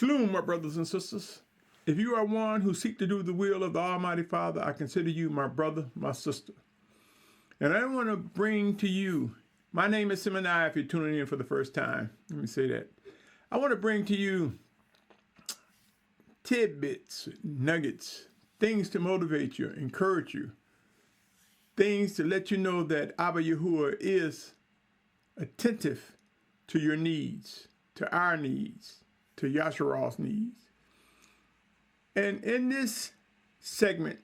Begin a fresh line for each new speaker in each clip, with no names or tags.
Shalom, my brothers and sisters. If you are one who seek to do the will of the Almighty Father, I consider you my brother, my sister. And I want to bring to you, my name is Symmanayah if you're tuning in for the first time. Let me say that. I want to bring to you tidbits, nuggets, things to motivate you, encourage you, things to let you know that Abba Yahuah is attentive to your needs, to our needs, to Yahusha's needs. And in this segment,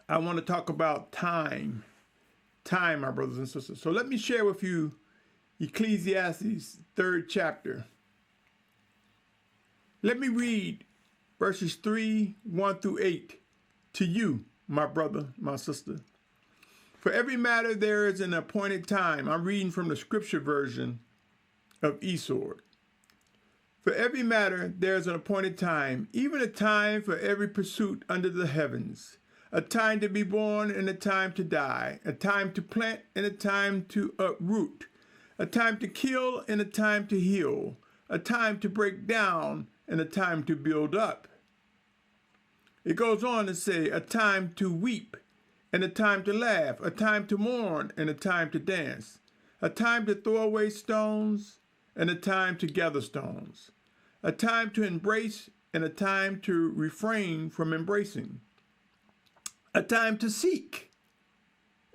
I want to talk about time. Time, my brothers and sisters. So let me share with you Ecclesiastes 3rd chapter. Let me read verses 3, 1 through 8 to you, my brother, my sister. For every matter there is an appointed time. I'm reading from the scripture version of eSword. For every matter there is an appointed time, even a time for every pursuit under the heavens, a time to be born and a time to die, a time to plant and a time to uproot, a time to kill and a time to heal, a time to break down and a time to build up. It goes on to say, a time to weep and a time to laugh, a time to mourn and a time to dance, a time to throw away stones and a time to gather stones, a time to embrace and a time to refrain from embracing, a time to seek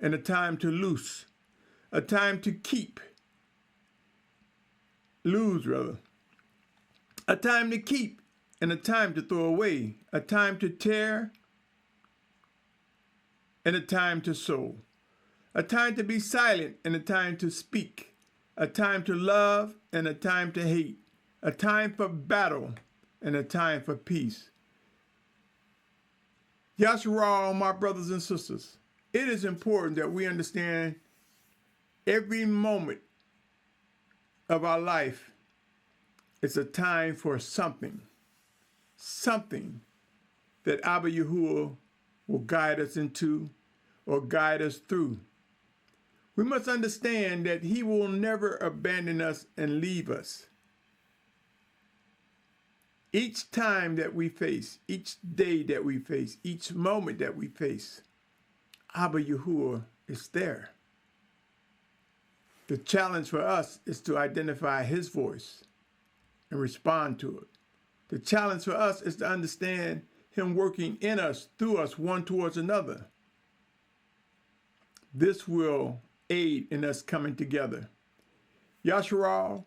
and a time to loose, a time to lose, a time to keep and a time to throw away, a time to tear and a time to sow, a time to be silent and a time to speak, a time to love and a time to hate, a time for battle and a time for peace. Yahusha, my brothers and sisters, it is important that we understand every moment of our life is a time for something that Abba Yahuah will guide us into or guide us through. We must understand that he will never abandon us and leave us. Each time that we face, each day that we face, each moment that we face, Abba Yahuah is there. The challenge for us is to identify his voice and respond to it. The challenge for us is to understand him working in us, through us, one towards another. This will aid in us coming together. Yahusha,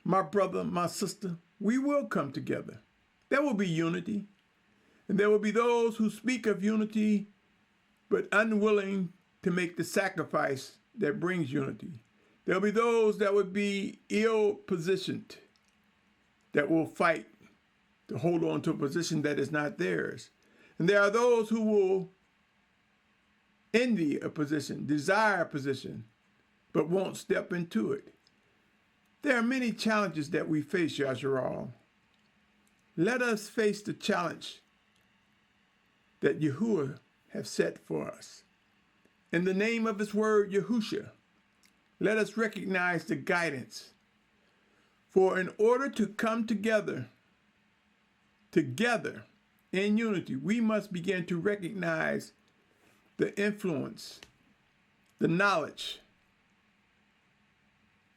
my brother, my sister, we will come together. There will be unity, and there will be those who speak of unity, but unwilling to make the sacrifice that brings unity. There will be those that would be ill-positioned, that will fight to hold on to a position that is not theirs. And there are those who will envy a position, desire a position, but won't step into it. There are many challenges that we face, Yahusha. Let us face the challenge that Yahuah has set for us. In the name of his word, Yahusha, let us recognize the guidance. For in order to come together in unity, we must begin to recognize the influence, the knowledge,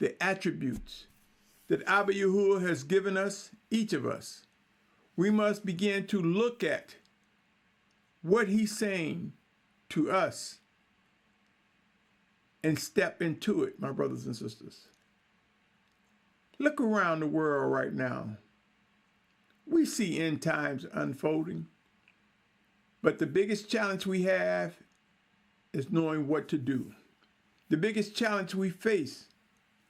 the attributes that Abba Yahuah has given us, each of us. We must begin to look at what he's saying to us and step into it, my brothers and sisters. Look around the world right now. We see end times unfolding, but the biggest challenge we have is knowing what to do. The biggest challenge we face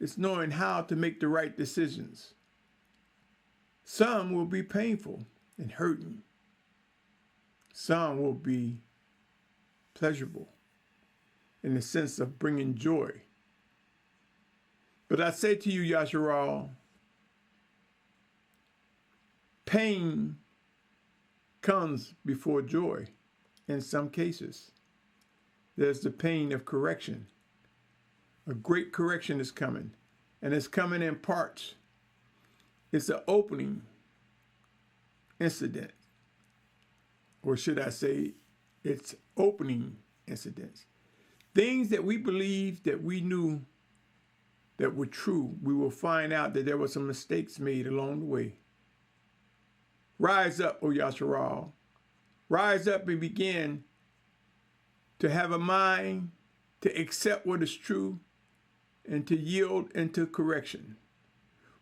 is knowing how to make the right decisions. Some will be painful and hurting. Some will be pleasurable in the sense of bringing joy. But I say to you, Yahusha, pain comes before joy in some cases. There's the pain of correction. A great correction is coming, and it's coming in parts. It's an opening incident, or should I say, its opening incidents. Things that we believed that we knew that were true, we will find out that there were some mistakes made along the way. Rise up, O Yasharal. Rise up and begin to have a mind to accept what is true and to yield into correction.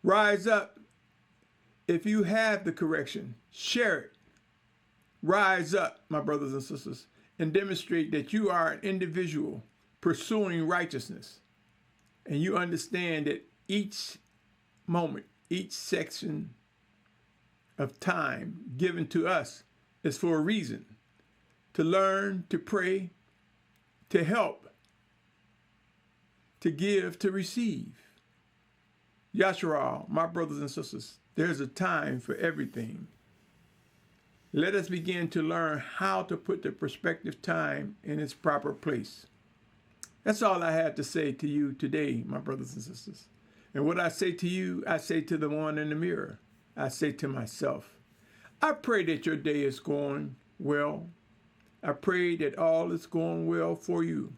Rise up. If you have the correction, share it. Rise up, my brothers and sisters, and demonstrate that you are an individual pursuing righteousness. And you understand that each moment, each section of time given to us is for a reason. To learn, to pray, to help, to give, to receive. Yasharal, my brothers and sisters, there's a time for everything. Let us begin to learn how to put the prospective time in its proper place. That's all I have to say to you today, my brothers and sisters. And what I say to you, I say to the one in the mirror. I say to myself. I pray that your day is going well. I pray that all is going well for you.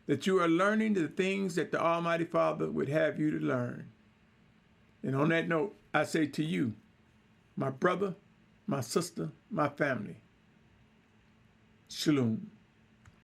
That you are learning the things that the Almighty Father would have you to learn. And on that note, I say to you, my brother, my sister, my family, Shalom.